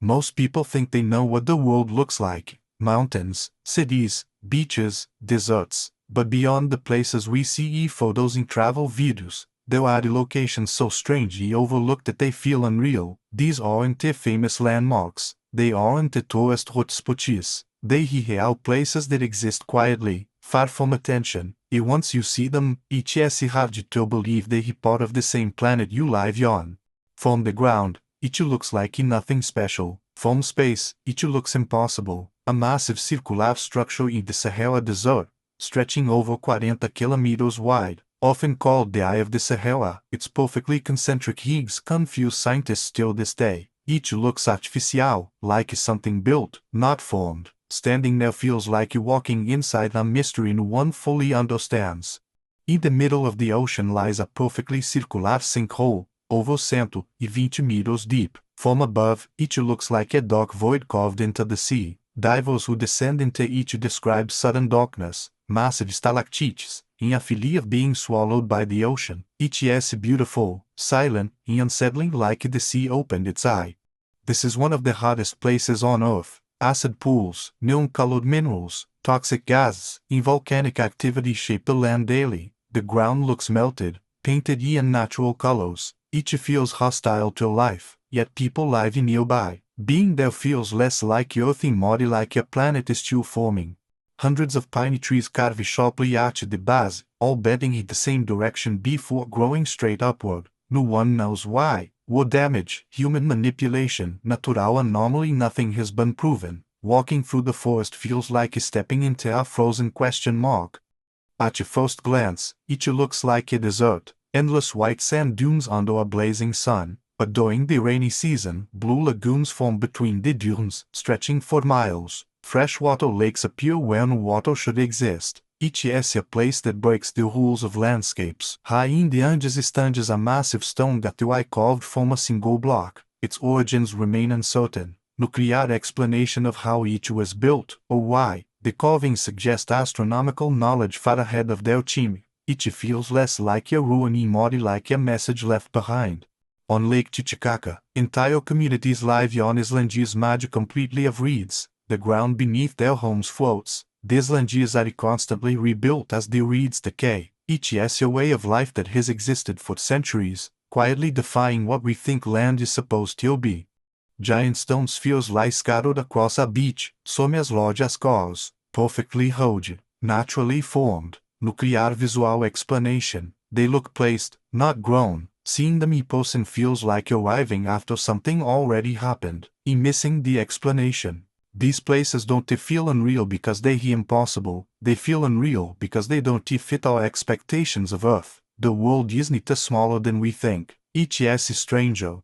Most people think they know what the world looks like: mountains, cities, beaches, deserts. But beyond the places we see in photos and travel videos, there are the locations so strangely overlooked that they feel unreal. These aren't the famous landmarks. They aren't the tourist hotspots. They are real places that exist quietly, far from attention. And once you see them, it's hard to believe they're part of the same planet you live on. From the ground, it looks like nothing special. From space, it looks impossible. A massive circular structure in the Sahara Desert, stretching over 40 kilometers wide, often called the Eye of the Sahara. Its perfectly concentric rings confuse scientists till this day. Each looks artificial, like something built, not formed. Standing there feels like you're walking inside a mystery no one fully understands. In the middle of the ocean lies a perfectly circular sinkhole, over 120 meters deep. From above, it looks like a dark void carved into the sea. Divers who descend into it describe sudden darkness, massive stalactites, and a feeling of being swallowed by the ocean. It is beautiful, silent, and unsettling, like the sea opened its eye. This is one of the hottest places on Earth. Acid pools, neon-colored minerals, toxic gases, and volcanic activity shape the land daily. The ground looks melted, painted in unnatural colors. It feels hostile to life, yet people live nearby. Being there feels less like Earth and more like a planet is still forming. Hundreds of pine trees carve sharply at the base, all bending in the same direction before growing straight upward. No one knows why. War damage, human manipulation, natural anomaly, nothing has been proven. Walking through the forest feels like stepping into a frozen question mark. At first glance, it looks like a desert, endless white sand dunes under a blazing sun. But during the rainy season, blue lagoons form between the dunes, stretching for miles. Freshwater lakes appear where no water should exist. It is a place that breaks the rules of landscapes. High in the Andes stands a massive stone that I carved from a single block. Its origins remain uncertain. No clear explanation of how it was built, or why. The carvings suggest astronomical knowledge far ahead of their time. It feels less like a ruin and more like a message left behind. On Lake Titicaca, entire communities live on islands made completely of reeds. The ground beneath their homes floats. These lands are constantly rebuilt as the reeds decay. It is a way of life that has existed for centuries, quietly defying what we think land is supposed to be. Giant stone spheres lie scattered across a beach, some as large as cars, perfectly huge, naturally formed. No clear visual explanation. They look placed, not grown. Seeing them in person feels like arriving after something already happened, and missing the explanation. These places don't feel unreal because they're impossible. They feel unreal because they don't fit our expectations of Earth. The world isn't smaller than we think. It is stranger,